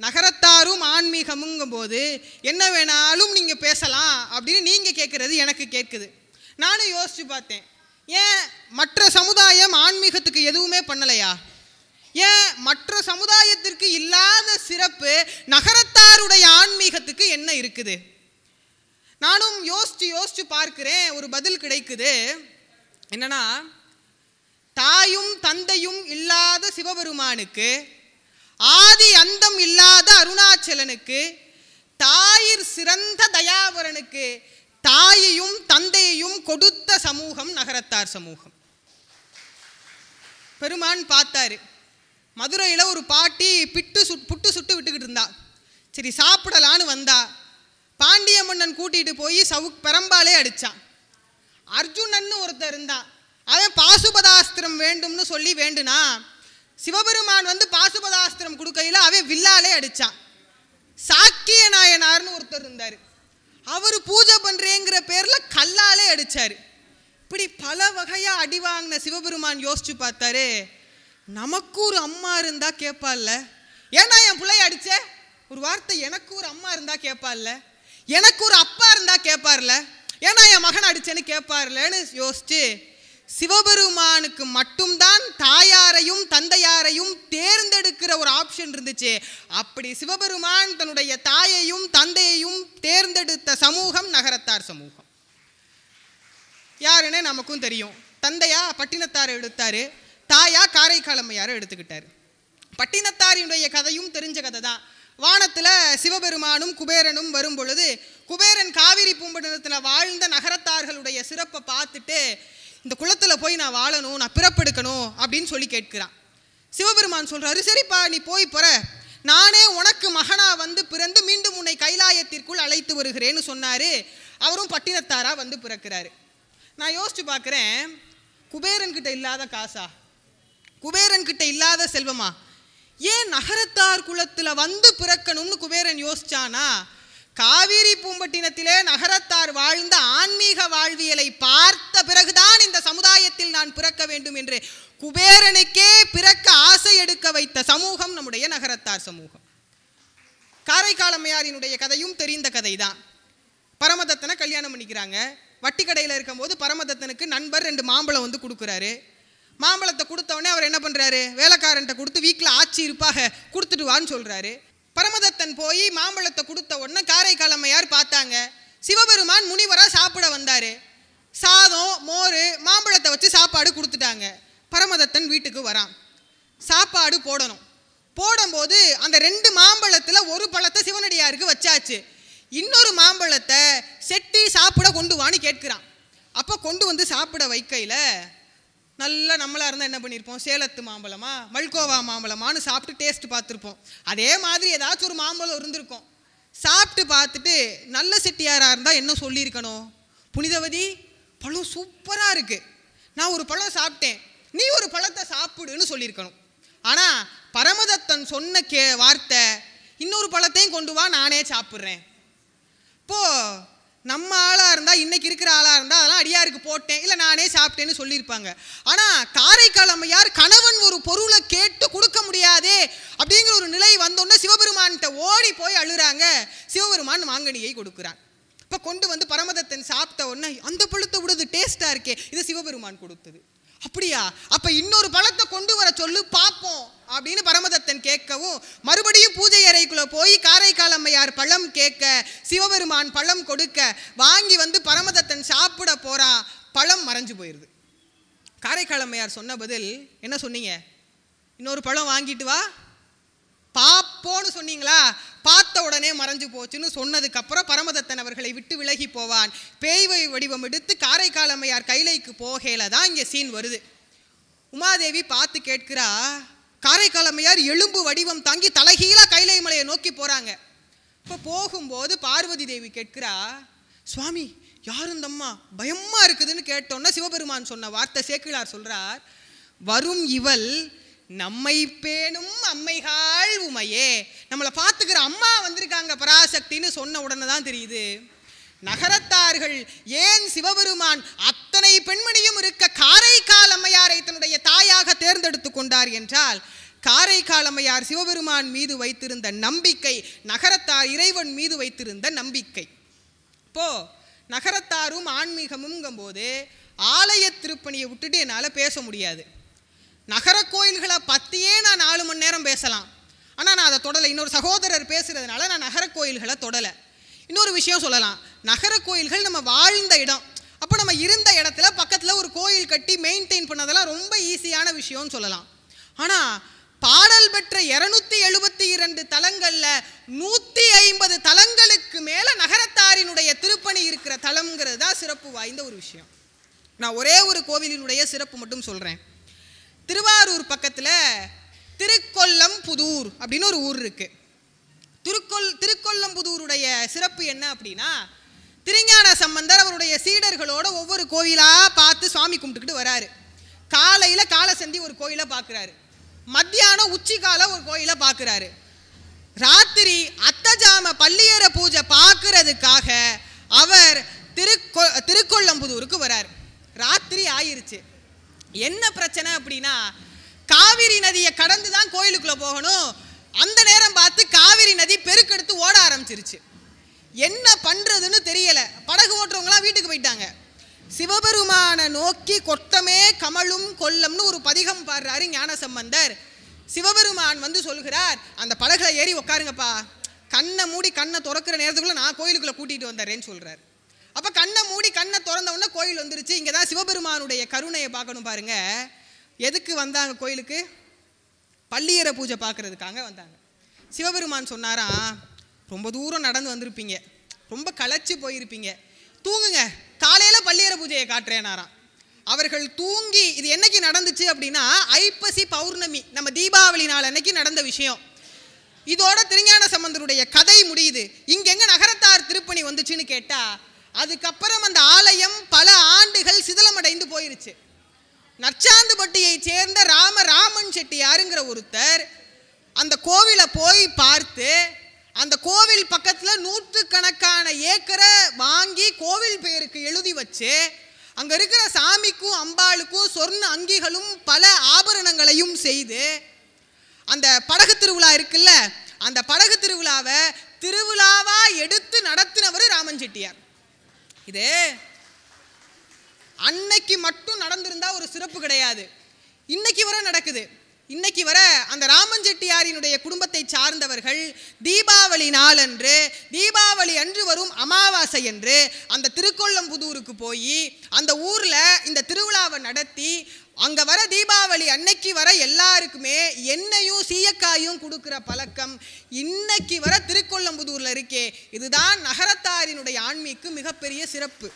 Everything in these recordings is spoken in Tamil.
நகரத்தாரும் ஆன்மீகமுங்கும் போது என்ன வேணாலும் நீங்கள் பேசலாம் அப்படின்னு நீங்கள் கேட்குறது எனக்கு கேட்குது. நானும் யோசித்து பார்த்தேன், ஏன் மற்ற சமுதாயம் ஆன்மீகத்துக்கு எதுவுமே பண்ணலையா? ஏன் மற்ற சமுதாயத்திற்கு இல்லாத சிறப்பு நகரத்தாருடைய ஆன்மீகத்துக்கு என்ன இருக்குது? நானும் யோசிச்சு பார்க்கிறேன். ஒரு பதில் கிடைக்குது. என்னன்னா, தாயும் தந்தையும் இல்லாத சிவபெருமானுக்கு, ஆதி அந்தம் இல்லாத அருணாச்சலனுக்கு, தாயிற் சிறந்த தயாவரனுக்கு தாயையும் தந்தையையும் கொடுத்த சமூகம் நகரத்தார் சமூகம். பெருமான் பார்த்தாரு, மதுரையில் ஒரு பாட்டி புட்டு சுட்டு விட்டுக்கிட்டு இருந்தா. சரி சாப்பிடலான்னு வந்தா. பாண்டிய மன்னன் கூட்டிகிட்டு போய் பெரம்பாலே அடித்தான். அர்ஜுனன்னு ஒருத்தர் இருந்தான். அவன் பாசுபதாஸ்திரம் வேண்டும்னு சொல்லி வேண்டுனா சிவபெருமான் வந்து பாசுபதாஸ்திரம் கொடுக்கையில் அவன் வில்லாலே அடித்தான். சாக்கிய நாயனார்னு ஒருத்தர் இருந்தார். அவர் பூஜை பண்ணுறேங்கிற பேரில் கல்லாலே அடித்தார். இப்படி பல வகையாக அடி வாங்கின சிவபெருமான் யோசிச்சு பார்த்தாரு, நமக்கு ஒரு அம்மா இருந்தா கேட்பால்ல, ஏன்னா என் பிள்ளைய அடிச்ச ஒரு வார்த்தை, எனக்கு ஒரு அம்மா இருந்தா கேட்பால்ல, எனக்கு ஒரு அப்பா இருந்தா கேட்பார்ல, ஏன்னா என் மகன் அடிச்சேன்னு கேட்பார்லன்னு யோசிச்சு சிவபெருமானுக்கு மட்டும்தான் தாயாரையும் தந்தையாரையும் தேர்ந்தெடுக்கிற ஒரு ஆப்ஷன் இருந்துச்சு. அப்படி சிவபெருமான் தன்னுடைய தாயையும் தந்தையையும் தேர்ந்தெடுத்த சமூகம் நகரத்தார் சமூகம். யாருன்னு நமக்கும் தெரியும். தந்தையா பட்டினத்தார் எடுத்தாரு, தாயா காரைக்காலம்மையாரை எடுத்துக்கிட்டாரு. பட்டினத்தாரினுடைய கதையும் தெரிஞ்ச கதை தான். வானத்தில் சிவபெருமானும் குபேரனும் வரும் பொழுது குபேரன் காவிரி பூம்பட்டினத்தில் வாழ்ந்த நகரத்தார்களுடைய சிறப்பை பார்த்துட்டு, இந்த குளத்தில் போய் நான் வாழணும், நான் பிறப்பெடுக்கணும் அப்படின்னு சொல்லி கேட்கிறான். சிவபெருமான் சொல்கிறாரு, சரிப்பா நீ போற, நானே உனக்கு மகனா வந்து பிறந்து மீண்டும் உன்னை கைலாயத்திற்குள் அழைத்து வருகிறேன்னு சொன்னார். அவரும் பட்டினத்தாரா வந்து பிறக்கிறாரு. நான் யோசிச்சு பார்க்குறேன், குபேரன்கிட்ட இல்லாத காசா, குபேரன்கிட்ட இல்லாத செல்வமா, ஏன் நகரத்தார் குலத்தில் வந்து பிறக்கணும்னு குபேரன் யோசிச்சானா, காவிரி பூம்பட்டினத்திலே நகரத்தார் வாழ்ந்த ஆன்மீக வாழ்வியலை பார்த்த பிறகுதான் இந்த சமுதாயத்தில் நான் பிறக்க வேண்டும் என்று குபேரனுக்கே பிறக்க ஆசை எடுக்க வைத்த சமூகம் நம்முடைய நகரத்தார் சமூகம். காரைக்காலம்மையாரினுடைய கதையும் தெரிந்த கதை தான். பரமதத்தனை கல்யாணம் பண்ணிக்கிறாங்க. வட்டி கடையில் இருக்கும்போது பரமதத்தனுக்கு நண்பர் 2 மாம்பழம் வந்து கொடுக்குறாரு. மாம்பழத்தை கொடுத்தவொடனே அவர் என்ன பண்ணுறாரு, வேலைக்காரன்ட்ட கொடுத்து வீட்டில் ஆட்சி இருப்பாக கொடுத்துட்டு வான்னு சொல்கிறாரு. பரமதத்தன் போய் மாம்பழத்தை கொடுத்த உடனே காரைக்காலம்மையார் பார்த்தாங்க. சிவபெருமான் முனிவராக சாப்பிட வந்தார். சாதம் மோர் மாம்பழத்தை வச்சு சாப்பாடு கொடுத்துட்டாங்க. பரமதத்தன் வீட்டுக்கு வரான். சாப்பாடு போடணும். போடும்போது அந்த 2 மாம்பழத்தில் ஒரு பழத்தை சிவனடியாருக்கு வச்சாச்சு. இன்னொரு மாம்பழத்தை செட்டி சாப்பிட கொண்டு வான்னு கேட்குறான். அப்போ கொண்டு வந்து சாப்பிட வைக்கையில் நல்லா நம்மளாக இருந்தால் என்ன பண்ணியிருப்போம், சேலத்து மாம்பழமா மல்கோவா மாம்பழமானு சாப்பிட்டு டேஸ்ட் பார்த்துருப்போம். அதே மாதிரி ஏதாச்சும் ஒரு மாம்பழம் இருந்திருக்கும். சாப்பிட்டு பார்த்துட்டு நல்ல செட்டியாராக இருந்தால் என்ன சொல்லியிருக்கணும், புனிதவதி பழம் சூப்பராக இருக்குது, நான் ஒரு பழம் சாப்பிட்டேன், நீ ஒரு பழத்தை சாப்பிடுன்னு சொல்லியிருக்கணும். ஆனால் பரமதத்தன் சொன்ன வார்த்தை, இன்னொரு பழத்தையும் கொண்டு வா நானே சாப்பிட்றேன். இப்போது நம்ம ஆளாக இருந்தால், இன்றைக்கி இருக்கிற ஆளாக இருந்தால் அதெல்லாம் அடியாருக்கு போட்டேன் இல்லை நானே சாப்பிட்டேன்னு சொல்லியிருப்பாங்க. ஆனால் காரைக்காலம்மையார் கணவன் ஒரு பொருளை கேட்டு கொடுக்க முடியாதே அப்படிங்கிற ஒரு நிலை வந்தோடனே சிவபெருமான்கிட்ட ஓடி போய் அழுறாங்க. சிவபெருமான் மாங்கனியை கொடுக்குறான். இப்போ கொண்டு வந்து பரமதத்தன் சாப்பிட்ட உடனே அந்த பழத்தை விடுது டேஸ்ட்டாக இருக்கே, இது சிவபெருமான் கொடுத்தது. அப்படியா, அப்போ இன்னொரு பழத்தை கொண்டு வர சொல்லு பார்ப்போம் அப்படின்னு பரமதத்தன் கேட்கவும், மறுபடியும் பூஜை அறைக்குள்ளே போய் காரைக்காலம்மையார் பழம் கேட்க, சிவபெருமான் பழம் கொடுக்க, வாங்கி வந்து பரமதத்தன் சாப்பிட போறா, பழம் மறைஞ்சு போயிடுது. காரைக்காலம்மையார் சொன்ன பதில் என்ன சொன்னீங்க, இன்னொரு பழம் வாங்கிட்டு வா பாப்போன்னு சொன்னீங்களா, பார்த்த உடனே மறைஞ்சு போச்சுன்னு சொன்னதுக்கப்புறம் பரமதத்தன் அவர்களை விட்டு விலகி போவான். பேய்வை வடிவம் எடுத்து காரைக்காலம்மையார் கைலைக்கு போகையில தான் இங்கே சீன் வருது. உமாதேவி பார்த்து கேட்கிறா, காரைக்காலம்மையார் எலும்பு வடிவம் தாங்கி தலைகீழா கைலை மலையை நோக்கி போகிறாங்க. இப்போ போகும்போது பார்வதி தேவி கேட்கிறா, சுவாமி யார் இந்த அம்மா பயமாக இருக்குதுன்னு கேட்டோன்னா சிவபெருமான் சொன்ன வார்த்தை சேக்கிழார் சொல்கிறார், வரும் இவள் நம்மை பேணும் அம்மைகாள் உமையே, நம்மளை பார்த்துக்கிற அம்மா வந்திருக்காங்க பராசக்தின்னு சொன்ன உடனே தான் தெரியுது நகரத்தார்கள் ஏன் சிவபெருமான் அத்தனை பெண்மணியும் இருக்க காரைக்காலம்மையாரை தன்னுடைய தாயாக தேர்ந்தெடுத்து கொண்டார் என்றால், காரைக்கால் அம்மையார் சிவபெருமான் மீது வைத்திருந்த நம்பிக்கை, நகரத்தார் இறைவன் மீது வைத்திருந்த நம்பிக்கை. இப்போ நகரத்தாரும் ஆன்மீகமுங்கும்போது ஆலய திருப்பணியை விட்டுட்டு என்னால் பேச முடியாது. நகர கோயில்களை பற்றியே நான் 4 மணி நேரம் பேசலாம், ஆனால் நான் அதை தொடலை. இன்னொரு சகோதரர் பேசுகிறதுனால நான் நகர கோயில்களை தொடலை. இன்னொரு விஷயம் சொல்லலாம், நகர கோயில்கள் நம்ம வாழ்ந்த இடம். அப்போ நம்ம இருந்த இடத்துல பக்கத்தில் ஒரு கோயில் கட்டி மெயின்டைன் பண்ணதெல்லாம் ரொம்ப ஈஸியான விஷயம்னு சொல்லலாம். ஆனால் பாடல் பெற்ற 272 தலங்களில் 150 தலங்களுக்கு மேலே நகரத்தாரினுடைய திருப்பணி இருக்கிற தலங்கிறது தான் சிறப்பு வாய்ந்த ஒரு விஷயம். நான் ஒரே ஒரு கோவிலினுடைய சிறப்பு மட்டும் சொல்கிறேன். திருவாரூர் பக்கத்தில் திருக்கொல்லம்புதூர் அப்படின்னு ஒரு ஊர் இருக்குது. திருக்கொல்லம்புதூருடைய சிறப்பு என்ன அப்படின்னா, திருஞான சம்பந்தர் அவருடைய சீடர்களோட ஒவ்வொரு கோயிலாக பார்த்து சுவாமி கும்பிட்டுக்கிட்டு வராரு. காலையில் காலசந்தி ஒரு கோயிலை பார்க்குறாரு, மத்தியானம் உச்சிக்கால ஒரு கோயிலை பார்க்குறாரு, ராத்திரி அத்தஜாம பள்ளியற பூஜை பார்க்கறதுக்காக அவர் திருக்கொல்லம்புதூருக்கு வராரு. ராத்திரி ஆயிருச்சு. என்ன பிரச்சனை அப்படின்னா, காவிரி நதியை கடந்து தான் கோயிலுக்குள்ளே போகணும். அந்த நேரம் பார்த்து காவிரி நதி பெருக்கெடுத்து ஓட ஆரம்பிச்சிருச்சு. என்ன பண்ணுறதுன்னு தெரியலை. படகு ஓட்டுறவங்களாம் வீட்டுக்கு போயிட்டாங்க. சிவபெருமானை நோக்கி கொட்டமே கமலும் கொல்லம்னு ஒரு பதிகம் பாடுறாரு ஞானசம்பந்தர். சிவபெருமான் வந்து சொல்கிறார், அந்த படகுல ஏறி உட்காருங்கப்பா, கண்ணை மூடி கண்ணை திறக்கிற நேரத்துக்குள்ளே நான் கோயிலுக்குள்ளே கூட்டிகிட்டு வந்தேன்னு சொல்கிறார். அப்போ கண்ணை மூடி கண்ணை திறந்த உடனே கோயில் வந்துருச்சு. இங்கே தான் சிவபெருமானுடைய கருணையை பார்க்கணும் பாருங்க. எதுக்கு வந்தாங்க கோயிலுக்கு? பள்ளியற பூஜை பார்க்கறதுக்காக வந்தாங்க. சிவபெருமான் சொன்னாராம், ரொம்ப தூரம் நடந்து வந்திருப்பீங்க, ரொம்ப களைச்சி போயிருப்பீங்க, தூங்குங்க, காலையில் பள்ளியற பூஜையை காட்டுறேனாராம். அவர்கள் தூங்கி, இது என்னைக்கு நடந்துச்சு அப்படின்னா ஐப்பசி பௌர்ணமி, நம்ம தீபாவளி நாள் அன்னைக்கு நடந்த விஷயம். இதோட திருஞான சம்பந்தருடைய கதை முடியுது. இங்கெங்க நகரத்தார் திருப்பணி வந்துச்சுன்னு கேட்டால், அதுக்கப்புறம் அந்த ஆலயம் பல ஆண்டுகள் சிதிலமடைந்து போயிருச்சு. நற்சாந்துப்பட்டியை சேர்ந்த ராமன் செட்டியாருங்கிற ஒருத்தர் அந்த கோவிலை போய் பார்த்து, அந்த கோவில் பக்கத்தில் 100கணக்கான ஏக்கரை வாங்கி கோவில் பேருக்கு எழுதி வச்சு, அங்கே இருக்கிற சாமிக்கும் அம்பாளுக்கும் சொர்ண அங்கிகளும் பல ஆபரணங்களையும் செய்து, அந்த படகு திருவிழா இருக்குல்ல, அந்த படகு திருவிழாவை திருவிழாவாக எடுத்து நடத்தினவர் ராமன் செட்டியார். இது அன்னைக்கு மட்டும் நடந்திருந்தா ஒரு சிறப்பு கிடையாது, இன்னைக்கு வரை நடக்குது. இன்னைக்கு வர அந்த ராமன் செட்டியாரினுடைய குடும்பத்தை சார்ந்தவர்கள் தீபாவளி நாளன்று, தீபாவளி அன்று வரும் அமாவாசை என்று அந்த திருக்கொல்லம்புதூருக்கு போய் அந்த ஊரில் இந்த திருவிழாவை நடத்தி, அங்கே வர தீபாவளி அன்னைக்கு வர எல்லாருக்குமே எண்ணெயும் சீயக்காயும் கொடுக்குற பழக்கம் இன்னைக்கு வர திருக்கொல்லம்புதூரில் இருக்கே. இதுதான் நகரத்தாரினுடைய ஆன்மீக்கு மிகப்பெரிய சிறப்பு.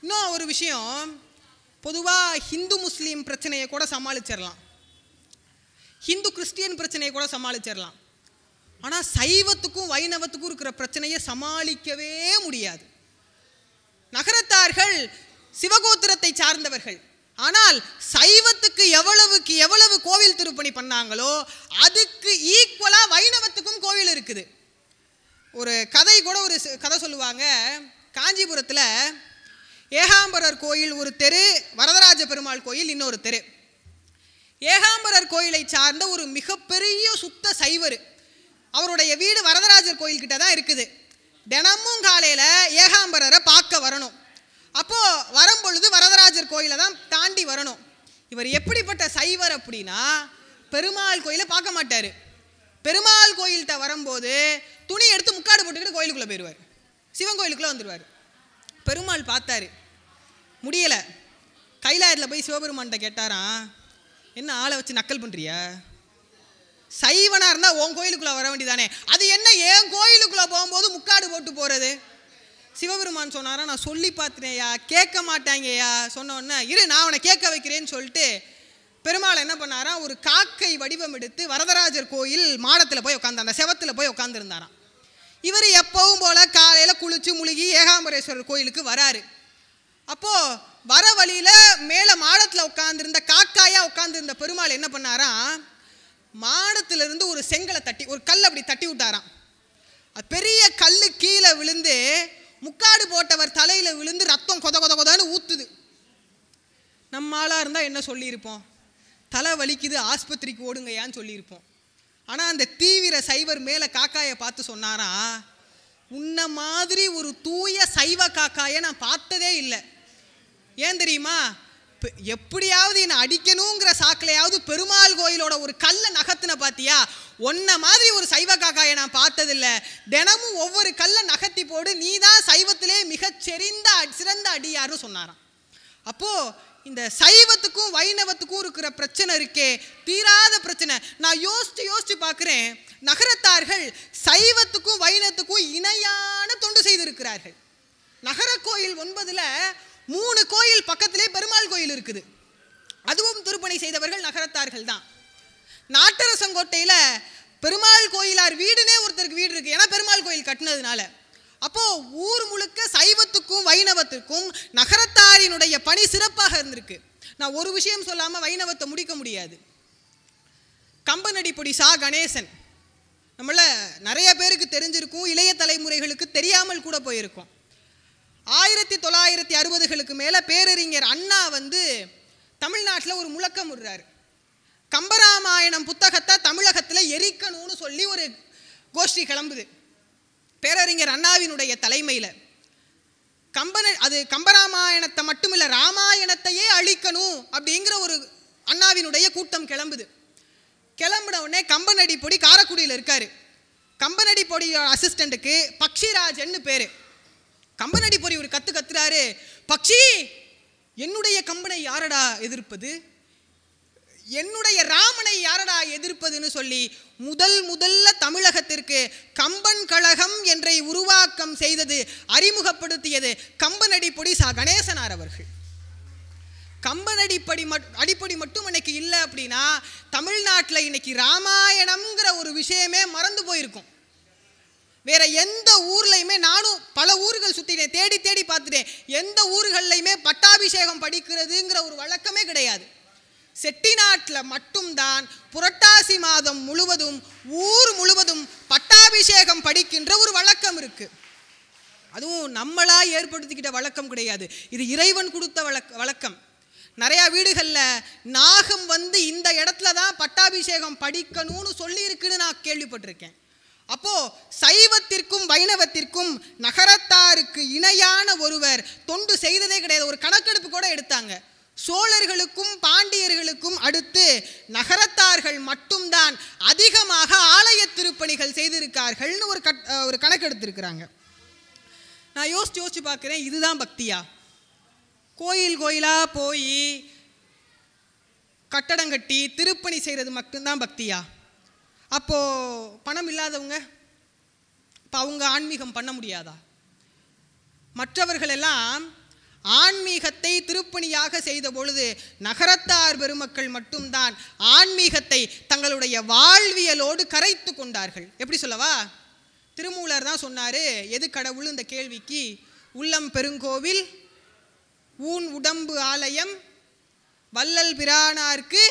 இன்னும் ஒரு விஷயம், பொதுவாக ஹிந்து முஸ்லீம் பிரச்சனையை கூட சமாளிச்சிடலாம், ஹிந்து கிறிஸ்டியன் பிரச்சனையை கூட சமாளிச்சிடலாம். ஆனால் சைவத்துக்கும் வைணவத்துக்கும் இருக்கிற பிரச்சனையை சமாளிக்கவே முடியாது. நகரத்தார்கள் சிவகோத்திரத்தை சார்ந்தவர்கள், ஆனால் சைவத்துக்கு எவ்வளவுக்கு எவ்வளவு கோவில் திருப்பணி பண்ணாங்களோ அதுக்கு ஈக்குவலாக வைணவத்துக்கும் கோவில் இருக்குது. ஒரு கதை கூட, ஒரு கதை சொல்லுவாங்க. காஞ்சிபுரத்தில் ஏகாம்பரர் கோயில் ஒரு தெரு, வரதராஜ பெருமாள் கோயில் இன்னொரு தெரு. ஏகாம்பரர் கோயிலை சார்ந்த ஒரு மிகப்பெரிய சுத்த சைவர், அவருடைய வீடு வரதராஜர் கோயில்கிட்ட தான் இருக்குது. தினமும் காலையில் ஏகாம்பரரை பார்க்க வரணும். அப்போது வரும்பொழுது வரதராஜர் கோயிலை தான் தாண்டி வரணும். இவர் எப்படிப்பட்ட சைவர் அப்படின்னா, பெருமாள் கோயிலை பார்க்க மாட்டார். பெருமாள் கோயில்கிட்ட வரும்போது துணி எடுத்து முக்காடு போட்டுக்கிட்டு கோயிலுக்குள்ளே போயிடுவார், சிவன் கோயிலுக்குள்ளே வந்துடுவார். பெருமாள் பார்த்தாரு, முடியலை. கைலாயத்தில் போய் சிவபெருமான்கிட்ட கேட்டாராம், என்ன ஆளை வச்சு நக்கல் பண்ணுறியா? சைவனாக இருந்தால் உன் கோயிலுக்குள்ளே வர வேண்டியதானே, அது என்ன என் கோயிலுக்குள்ளே போகும்போது முக்காடு போட்டு போகிறது? சிவபெருமான் சொன்னாரா, நான் சொல்லி பார்த்துனேயா, கேட்க மாட்டாங்கய்யா. சொன்னோன்னே இரு நான் அவனை கேட்க வைக்கிறேன்னு சொல்லிட்டு பெருமாள் என்ன பண்ணாராம், ஒரு காக்கை வடிவம் எடுத்து வரதராஜர் கோயில் மாடத்தில் போய் உட்காந்து, அந்த செவத்தில் போய் உட்காந்துருந்தாராம். இவர் எப்பவும் போல் காலையில் குளித்து முழுகி ஏகாம்பரேஸ்வரர் கோயிலுக்கு வராரு. அப்போது வர வழியில் மேலே மாடத்தில் உட்காந்துருந்த காக்காயாக உட்காந்துருந்த பெருமாள் என்ன பண்ணாராம், மாடத்திலிருந்து ஒரு செங்கலை தட்டி, ஒரு கல் அப்படி தட்டி விட்டாராம். அது பெரிய கல் கீழே விழுந்து முக்காடு போட்டவர் தலையில் விழுந்து ரத்தம் கொத கொத கொதான்னு ஊற்றுது. நம்ம ஆளாக இருந்தால் என்ன சொல்லியிருப்போம்? தலை வலிக்குது ஆஸ்பத்திரிக்கு ஓடுங்கயான்னு சொல்லியிருப்போம். ஆனால் அந்த தீவிர சைவர் மேலே காக்காயை பார்த்து சொன்னாரா, உன்ன மாதிரி ஒரு தூய சைவ காக்காயை நான் பார்த்ததே இல்லை. ஏன் தெரியுமா, எப்படியாவது என்னை அடிக்கணுங்கிற சாக்கிலையாவது பெருமாள் கோயிலோட ஒரு கல்லை நகர்த்தின பார்த்தியா, ஒன்ன மாதிரி ஒரு சைவ காக்காயை நான் பார்த்ததில்லை. தினமும் ஒவ்வொரு கல்லை நகர்த்தி போடு, நீ தான் சைவத்திலே மிகச் சிறந்த அடியாருன்னு சொன்னாராம். அப்போது இந்த சைவத்துக்கும் வைணவத்துக்கும் இருக்கிற பிரச்சனை இருக்கே, தீராத பிரச்சனை. நான் யோசிச்சு பார்க்குறேன், நகரத்தார்கள் சைவத்துக்கும் வைணவத்துக்கும் இணையான தொண்டு செய்திருக்கிறார்கள். நகர கோயில் 9ல் 3 கோயில் பக்கத்திலே பெருமாள் கோயில் இருக்குது. அதுவும் திருப்பணி செய்தவர்கள் நகரத்தார்கள் தான். நாட்டரசங்கோட்டையில் பெருமாள் கோயிலார் வீடுனே ஒருத்தருக்கு வீடு இருக்குது, ஏன்னா பெருமாள் கோயில் கட்டினதுனால. அப்போது ஊர் முழுக்க சைவத்துக்கும் வைணவத்துக்கும் நகரத்தாரினுடைய பணி சிறப்பாக இருந்திருக்கு. நான் ஒரு விஷயம் சொல்லாமல் வைணவத்தை முடிக்க முடியாது. கம்பனடிப்பொடி சா கணேசன் நம்மள நிறைய பேருக்கு தெரிஞ்சிருக்கும், இளைய தலைமுறைகளுக்கு தெரியாமல் கூட போயிருக்கும். 1960களுக்கு மேலே பேரறிஞர் அண்ணா தமிழ்நாட்டில் ஒரு முழக்கம் விடுறாரு. கம்பராமாயணம் புத்தகத்தை தமிழகத்தில் எரிக்கணும்னு சொல்லி ஒரு கோஷ்டி கிளம்புது பேரறிஞர் அண்ணாவினுடைய தலைமையில். அது கம்பராமாயணத்தை மட்டுமில்லை, ராமாயணத்தையே அழிக்கணும் அப்படிங்கிற ஒரு அண்ணாவினுடைய கூட்டம் கிளம்புது. கிளம்பின உடனே கம்பனடிப்பொடி காரைக்குடியில் இருக்காரு. கம்பனடிப்பொடியோட அசிஸ்டண்ட்டுக்கு பக்ஷிராஜன்னு பேர். கம்பனடிப்பொடி ஒரு கத்துறாரு, பக்ஷி என்னுடைய கம்பனை யாரடா எதிர்ப்பது, என்னுடைய ராமனை யாரடா எதிர்ப்பதுன்னு சொல்லி முதல்ல தமிழகத்திற்கு கம்பன் கழகம் என்றை உருவாக்கம் செய்தது, அறிமுகப்படுத்தியது கம்பனடிப்பொடி சா கணேசனார் அவர்கள். அடிப்பொடி மட்டும் இன்னைக்கு இல்லை அப்படின்னா தமிழ்நாட்டில் இன்னைக்கு ராமாயணம்ங்கிற ஒரு விஷயமே மறந்து போயிருக்கும். வேற எந்த ஊர்லையுமே, நானும் பல ஊர்கள் சுற்றினேன், தேடி பார்த்துட்டேன், எந்த ஊர்கள்லையுமே பட்டாபிஷேகம் படிக்கிறதுங்கிற ஒரு வழக்கமே கிடையாது. செட்டிநாட்டில் மட்டும்தான் புரட்டாசி மாதம் முழுவதும் ஊர் முழுவதும் பட்டாபிஷேகம் படிக்கின்ற ஒரு வழக்கம் இருக்கு. அதுவும் நம்மளா ஏற்படுத்திக்கிட்ட வழக்கம் கிடையாது, இது இறைவன் கொடுத்த வழக்கம். நிறைய வீடுகளில் நாகம் இந்த இடத்துல தான் பட்டாபிஷேகம் படிக்கணும்னு சொல்லி இருக்குன்னு நான் கேள்விப்பட்டிருக்கேன். அப்போ சைவத்திற்கும் வைணவத்திற்கும் நகரத்தாருக்கு இணையான ஒருவர் தொண்டு செய்ததே கிடையாது. ஒரு கணக்கெடுப்பு கூட எடுத்தாங்க. சோழர்களுக்கும் பாண்டியர்களுக்கும் அடுத்து நகரத்தார்கள் மட்டும்தான் அதிகமாக ஆலய திருப்பணிகள் செய்திருக்கார்கள்னு ஒரு கணக்கெடுத்திருக்கிறாங்க. நான் யோசிச்சு பார்க்குறேன், இதுதான் பக்தியா? கோயிலாக போய் கட்டடம் கட்டி திருப்பணி செய்கிறது மட்டும்தான் பக்தியா? அப்போது பணம் இல்லாதவங்க, இப்போ அவங்க ஆன்மீகம் பண்ண முடியாதா? மற்றவர்களெல்லாம் ஆன்மீகத்தை திருப்பணியாக செய்த பொழுது நகரத்தார் பெருமக்கள் மட்டும்தான் ஆன்மீகத்தை தங்களுடைய வாழ்வியலோடு கரைத்து கொண்டார்கள். எப்படி சொல்லவா? திருமூலர் தான் சொன்னார், எது கடவுள் இந்த கேள்விக்கு, உள்ளம் பெருங்கோவில் ஊன் உடம்பு ஆலயம் வள்ளல் பிரானார்க்கு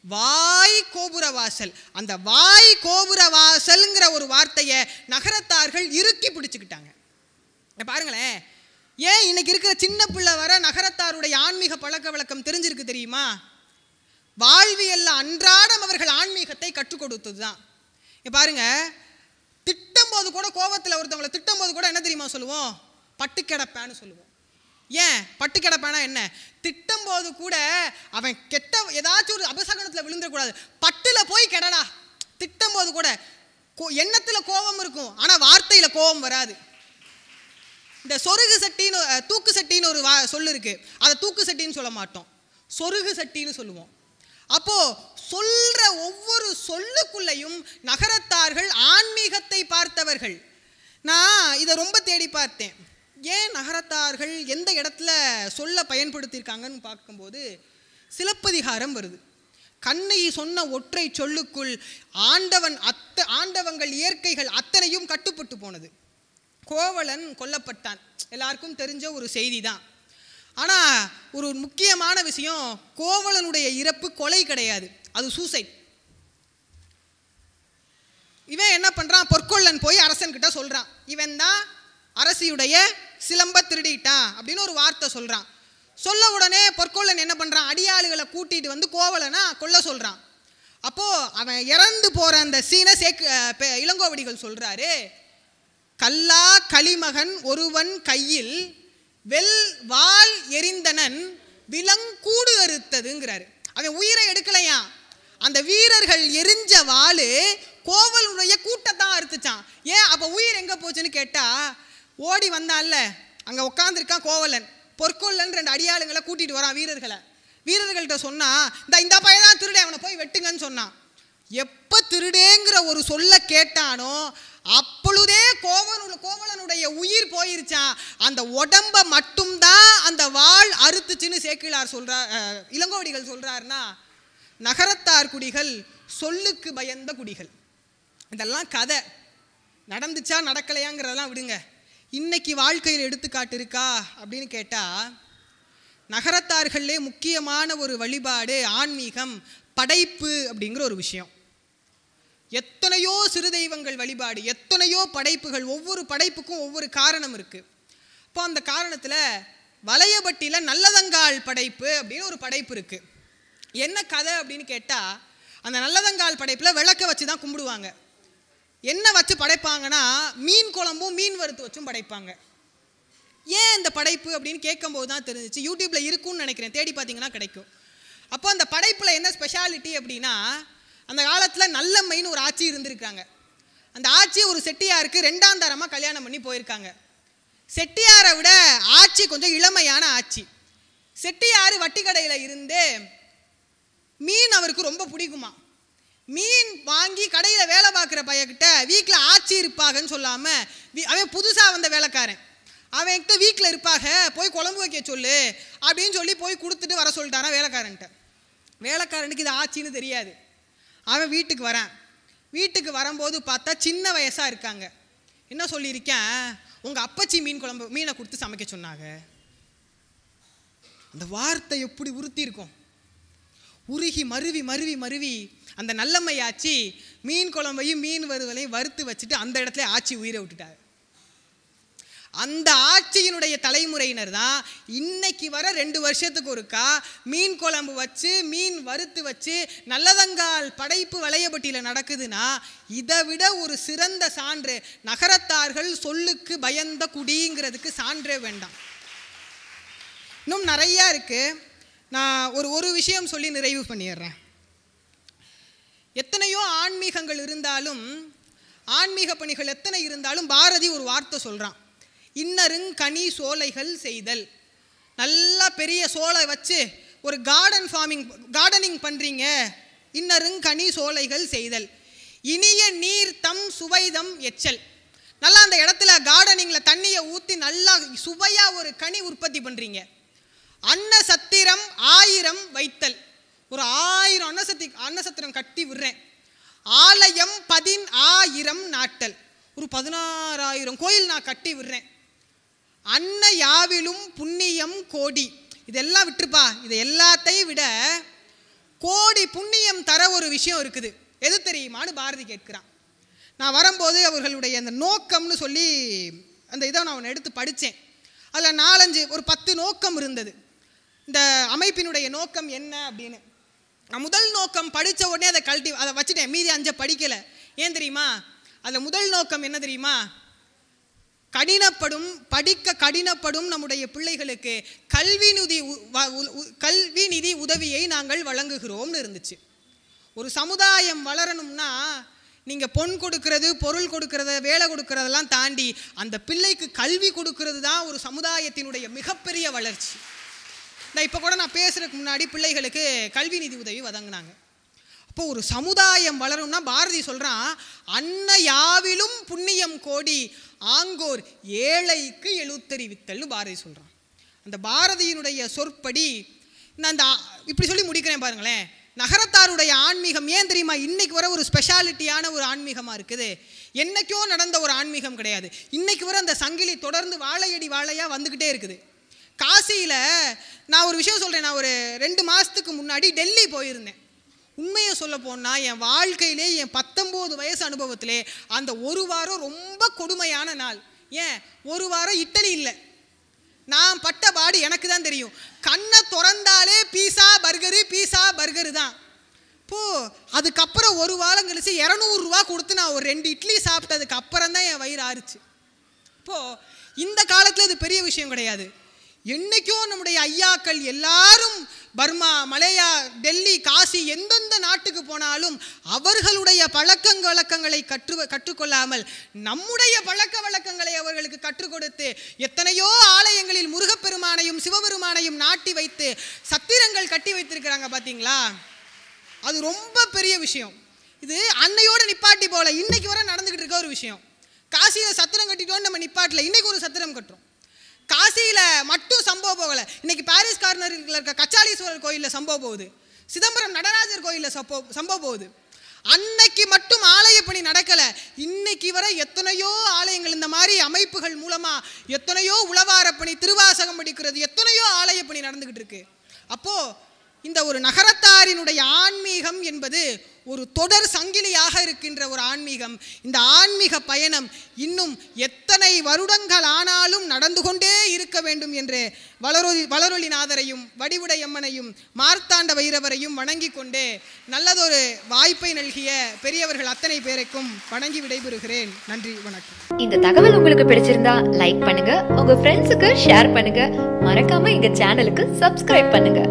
வாய் கோபுரவாசல். அந்த வாய் கோபுரவாசல்ங்கிற ஒரு வார்த்தையை நகரத்தார்கள் இறுக்கி பிடிச்சுக்கிட்டாங்க. பாருங்களேன், ஏன் இன்னைக்கு இருக்கிற சின்ன பிள்ளை வர நகரத்தாருடைய ஆன்மீக பழக்க வழக்கம் தெரிஞ்சிருக்கு தெரியுமா? வாழ்வியல்ல அன்றாடம் அவர்கள் ஆன்மீகத்தை கற்றுக் கொடுத்தது தான். பாருங்க, திட்டம் போது கூட, கோபத்தில் ஒருத்தவங்களை திட்டம் போது கூட என்ன தெரியுமா சொல்லுவோம்? பட்டு கிடப்பேன்னு சொல்லுவோம். ஏன் பட்டு கிடப்பானா என்ன? திட்டம் போது கூட அவன் கெட்ட ஏதாச்சும் ஒரு அபசகனத்தில் விழுந்துடக்கூடாது, பட்டில் போய் கெடடா. திட்டம் போது கூட எண்ணத்தில் கோபம் இருக்கும், ஆனால் வார்த்தையில் கோபம் வராது. இந்த சொருகு சட்டின்னு தூக்கு சட்டின்னு ஒரு சொல்லு இருக்கு, அதை தூக்கு சட்டின்னு சொல்ல மாட்டோம், சொருகு சட்டின்னு சொல்லுவோம். அப்போ சொல்ற ஒவ்வொரு சொல்லுக்குள்ளையும் நகரத்தார்கள் ஆன்மீகத்தை பார்த்தவர்கள். நான் இதை ரொம்ப தேடி பார்த்தேன். ஏன் நகரத்தார்கள் எந்த இடத்துல சொல்ல பயன்படுத்தியிருக்காங்கன்னு பார்க்கும்போது சிலப்பதிகாரம் வருது. கண்ணை சொன்ன ஒற்றை சொல்லுக்குள் ஆண்டவங்கள் இயற்கைகள் அத்தனையும் கட்டுப்பட்டு போனது. கோவலன் கொல்லப்பட்டான், எல்லாருக்கும் தெரிஞ்ச ஒரு செய்தி தான். ஆனால் ஒரு முக்கியமான விஷயம், கோவலனுடைய இறப்பு கொலை கிடையாது, அது சூசைட். இவன் என்ன பண்ணுறான், பொற்கொள்ளன் போய் அரசன்கிட்ட சொல்கிறான், இவன் தான் அரசியுடைய சிலம்ப திருடிட்டான் அப்படின்னு ஒரு வார்த்தை சொல்கிறான். சொல்ல உடனே பொற்கொள்ளன் என்ன பண்ணுறான், அடியாளுகளை கூட்டிகிட்டு வந்து கோவலனை கொல்ல சொல்கிறான். அப்போது அவன் இறந்து போகிற அந்த சீனை இளங்கோவடிகள் சொல்கிறாரு, கல்லா களிமகன் ஒருவன் கையில் வெல் வாள் எரிந்தனன் விலங்கூடு அறுத்ததுங்கிறாரு. அவன் உயிரை எடுக்கலையா, அந்த வீரர்கள் எரிஞ்ச வாள் கோவலனுடைய கூட்டத்தான் அறுத்துச்சான். ஏன் அப்போ உயிர் எங்கே போச்சுன்னு கேட்டால், ஓடி வந்தான்ல அங்கே உட்காந்துருக்கான் கோவலன், பொற்கொள்ளன் 2 அடியாளுங்களை கூட்டிகிட்டு வரான் வீரர்கள்ட்ட சொன்னா, இந்த பையன் திருடே, அவனை போய் வெட்டுங்கன்னு சொன்னான். எப்போ திருடேங்கிற ஒரு சொல்ல கேட்டானோ அப்பொழுதே கோவலனுடைய உயிர் போயிருச்சான். அந்த உடம்ப மட்டும்தான் அந்த வாள் அறுத்துச்சுன்னு சேக்கிழார் சொல்றார், இளங்கோவடிகள் சொல்றாருன்னா, நகரத்தார் குடிகள் சொல்லுக்கு பயந்த குடிகள். இதெல்லாம் கதை. நடந்துச்சா நடக்கலையாங்கிறதெல்லாம் விடுங்க. இன்னைக்கு வாழ்க்கையில் எடுத்துக்காட்டு இருக்கா அப்படின்னு கேட்டால், நகரத்தார்களே முக்கியமான ஒரு வழிபாடு ஆன்மீகம், படைப்பு அப்படிங்கிற ஒரு விஷயம். எத்தனையோ சிறு தெய்வங்கள் வழிபாடு, எத்தனையோ படைப்புகள், ஒவ்வொரு படைப்புக்கும் ஒவ்வொரு காரணம் இருக்குது. இப்போ அந்த காரணத்தில் வலையபட்டியில் நல்லதங்கால் படைப்பு அப்படின்னு ஒரு படைப்பு இருக்குது. என்ன கதை அப்படின்னு கேட்டால், அந்த நல்லதங்கால் படைப்பில் விளக்க வச்சு தான் கும்பிடுவாங்க. என்ன வச்சு படைப்பாங்கன்னா, மீன் குழம்பும் மீன் வறுத்து வச்சும் படைப்பாங்க. ஏன் இந்த படைப்பு அப்படின்னு கேட்கும்போது தான் தெரிஞ்சிச்சு. யூடியூப்பில் இருக்குன்னு நினைக்கிறேன், தேடி பார்த்தீங்கன்னா கிடைக்கும். அப்போ அந்த படைப்பில் என்ன ஸ்பெஷாலிட்டி அப்படின்னா, அந்த காலத்தில் நல்லம்மைன்னு ஒரு ஆட்சி இருந்திருக்காங்க. அந்த ஆட்சி ஒரு செட்டியாருக்கு 2ஆம் தரமாக கல்யாணம் பண்ணி போயிருக்காங்க. செட்டியாரை விட ஆட்சி கொஞ்சம் இளமையான ஆட்சி. செட்டியார் வட்டி கடையில் இருந்து மீன் அவருக்கு ரொம்ப பிடிக்குமா. மீன் வாங்கி கடையில் வேலை பார்க்குற பையன்கிட்ட வீட்டில் ஆட்சி இருப்பாங்கன்னு சொல்லாமல், அவன் புதுசாக வந்த வேலைக்காரன், அவன்கிட்ட வீட்டில் இருப்பாக, போய் குழம்பு வைக்க சொல்லு அப்படின்னு சொல்லி போய் கொடுத்துட்டு வர சொல்லிட்டாரான் வேலைக்காரன்ட்ட. வேலைக்காரனுக்கு இது ஆட்சின்னு தெரியாது. அவன் வீட்டுக்கு வரான். வீட்டுக்கு வரும்போது பார்த்தா சின்ன வயசாக இருக்காங்க. என்ன சொல்லியிருக்கேன், உங்கள் அப்பச்சி மீனை கொடுத்து சமைக்க சொன்னாங்க. அந்த வார்த்தை எப்படி உறுத்தி இருக்கும். உருகி மருவி மருவி மருவி அந்த நல்லம்மையாச்சி மீன் குழம்பையும் மீன் வறுவலையும் வறுத்து வச்சுட்டு அந்த இடத்துல ஆட்சி உயிரை விட்டுட்டார். அந்த ஆட்சியினுடைய தலைமுறையினர் தான் இன்னைக்கு வர 2 வருஷத்துக்கு ஒருக்கா மீன் குழம்பு வச்சு மீன் வறுத்து வச்சு நல்லதங்கால் படைப்பு வலையபட்டியில் நடக்குதுன்னா, இதை விட ஒரு சிறந்த சான்று நகரத்தார்கள் சொல்லுக்கு பயந்த குடிங்கிறதுக்கு சான்றே வேண்டாம். இன்னும் நிறையா இருக்குது. நான் ஒரு விஷயம் சொல்லி நிறைவு பண்ணிடுறேன். எத்தனையோ ஆன்மீகங்கள் இருந்தாலும், ஆன்மீக பணிகள் எத்தனை இருந்தாலும், பாரதி ஒரு வார்த்தை சொல்கிறான், இன்னருங் கனி சோலைகள் செய்தல். நல்லா பெரிய சோலை வச்சு ஒரு கார்டனிங் பண்ணுறீங்க, இன்னருங் கனி சோலைகள் செய்தல். இனிய நீர் தம் சுவைதம் எச்சல். நல்லா அந்த இடத்துல கார்டனிங்கில் தண்ணியை ஊற்றி நல்லா சுவையாக ஒரு கனி உற்பத்தி பண்ணுறீங்க. அன்ன சத்திரம் 1000 வைத்தல். ஒரு 1000 அன்னசத்திரம் கட்டி விடுறேன். ஆலயம் 10,000 நாட்டல். ஒரு 16,000 கோயில் நான் கட்டி விடுறேன். அன்ன யாவிலும் புண்ணியம் கோடி. இதெல்லாம் விட்டுருப்பா, இதை எல்லாத்தையும் விட கோடி புண்ணியம் தர ஒரு விஷயம் இருக்குது, எது தெரியுமான்னு பாரதி கேட்கிறான். நான் வரும்போது அவர்களுடைய அந்த நோக்கம்னு சொல்லி அந்த இதை நான் எடுத்து படித்தேன். அதில் 4-5 ஒரு 10 நோக்கம் இருந்தது. இந்த அமைப்பினுடைய நோக்கம் என்ன அப்படின்னு நான் முதல் நோக்கம் படித்த உடனே அதை வச்சுட்டேன். மீதி 5 படிக்கலை. ஏன் தெரியுமா? அதில் முதல் நோக்கம் என்ன தெரியுமா? படிக்க கடினப்படும் நம்முடைய பிள்ளைகளுக்கு கல்வி நிதி உதவியை நாங்கள் வழங்குகிறோம்னு இருந்துச்சு. ஒரு சமுதாயம் வளரணும்னா நீங்கள் பொன் கொடுக்கறது, பொருள் கொடுக்கறத, வேலை கொடுக்கறதெல்லாம் தாண்டி அந்த பிள்ளைக்கு கல்வி கொடுக்கறது தான் ஒரு சமுதாயத்தினுடைய மிகப்பெரிய வளர்ச்சி. இப்போ கூட நான் பேசுறதுக்கு முன்னாடி பிள்ளைகளுக்கு கல்வி நிதி உதவி வழங்கினாங்க. அப்போ ஒரு சமுதாயம் வளரும்னா பாரதி சொல்கிறான், அன்ன யாவிலும் புண்ணியம் கோடி ஆங்கோர் ஏழைக்கு எழுத்தறிவித்தல்னு பாரதி சொல்கிறான். அந்த பாரதியினுடைய சொற்படி நான் அந்த இப்படி சொல்லி முடிக்கிறேன் பாருங்களேன். நகரத்தாருடைய ஆன்மீகம் ஏன் தெரியுமா இன்னைக்கு வர ஒரு ஸ்பெஷாலிட்டியான ஒரு ஆன்மீகமாக இருக்குது? என்னைக்கோ நடந்த ஒரு ஆன்மீகம் கிடையாது. இன்னைக்கு வர அந்த சங்கிலி தொடர்ந்து வாழையடி வாழையாக வந்துக்கிட்டே இருக்குது. காசியில் நான் ஒரு விஷயம் சொல்கிறேன். நான் ஒரு 2 மாதத்துக்கு முன்னாடி டெல்லி போயிருந்தேன். உண்மையை சொல்ல போனால் என் வாழ்க்கையிலே என் 19 வயசு அனுபவத்திலே அந்த ஒரு வாரம் ரொம்ப கொடுமையான நாள். ஏன் ஒரு வாரம் இட்டலி இல்லை, நான் பட்ட பாடு எனக்கு தான் தெரியும். கண்ணை திறந்தாலே பீஸா பர்கரு தான். இப்போது அதுக்கப்புறம் ஒரு வாரம் கழிச்சு 200 ரூபா கொடுத்து நான் ஒரு 2 இட்லி சாப்பிட்டதுக்கு அப்புறம் தான் என் வயிறு ஆறுச்சு. இப்போது இந்த காலத்தில் இது பெரிய விஷயம் கிடையாது. என்றைக்கோ நம்முடைய ஐயாக்கள் எல்லாரும் பர்மா, மலேயா, டெல்லி, காசி எந்தெந்த நாட்டுக்கு போனாலும் அவர்களுடைய பழக்க வழக்கங்களை கற்றுக்கொள்ளாமல் நம்முடைய பழக்க வழக்கங்களை அவர்களுக்கு கற்றுக் கொடுத்து எத்தனையோ ஆலயங்களில் முருகப்பெருமானையும் சிவபெருமானையும் நாட்டி வைத்து சத்திரங்கள் கட்டி வைத்திருக்கிறாங்க. பார்த்தீங்களா, அது ரொம்ப பெரிய விஷயம். இது அன்னையோட நிப்பாட்டி போல இன்னைக்கு வரை நடந்துகிட்டு இருக்க ஒரு விஷயம். காசியில் சத்திரம் கட்டிட்டோன்னு நம்ம நிப்பாட்டில் இன்னைக்கு ஒரு சத்திரம் கட்டுறோம். காசியில் மட்டும் சம்பவம் போகலை, இன்னைக்கு பாரிஸ் கார்னரில் இருக்க கச்சாலீஸ்வரர் கோயிலில் சம்பவம் போகுது, சிதம்பரம் நடராஜர் கோயிலில் சம்பவம் போகுது. அன்னைக்கு மட்டும் ஆலய பணி நடக்கலை, இன்னைக்கு வரை எத்தனையோ ஆலயங்கள் இந்த மாதிரி அமைப்புகள் மூலமாக எத்தனையோ உளவார பணி, திருவாசகம் படிக்கிறது, எத்தனையோ ஆலய பணி நடந்துக்கிட்டு இருக்கு. அப்போது இந்த ஒரு நகரத்தாரினுடைய ஆன்மீகம் என்பது ஒரு தொடர் சங்கிலியாக இருக்கின்ற ஒரு ஆன்மீகம். இந்த ஆன்மீக பயணம் இன்னும் எத்தனை வருடங்கள் ஆனாலும் நடந்து கொண்டே இருக்க வேண்டும் என்று வளரொளிநாதரையும் வடிவுடையம்மனையும் மார்த்தாண்ட வைரவரையும் வணங்கி கொண்டே நல்லதொரு வாய்ப்பை நல்கிய பெரியவர்கள் அத்தனை பேருக்கும் வணங்கி விடைபெறுகிறேன். நன்றி, வணக்கம். இந்த தகவல் உங்களுக்கு பிடிச்சிருந்தா லைக் பண்ணுங்க, உங்க ஃப்ரெண்ட்ஸுக்கு ஷேர் பண்ணுங்க, மறக்காம எங்க சேனலுக்கு சப்ஸ்கிரைப் பண்ணுங்க.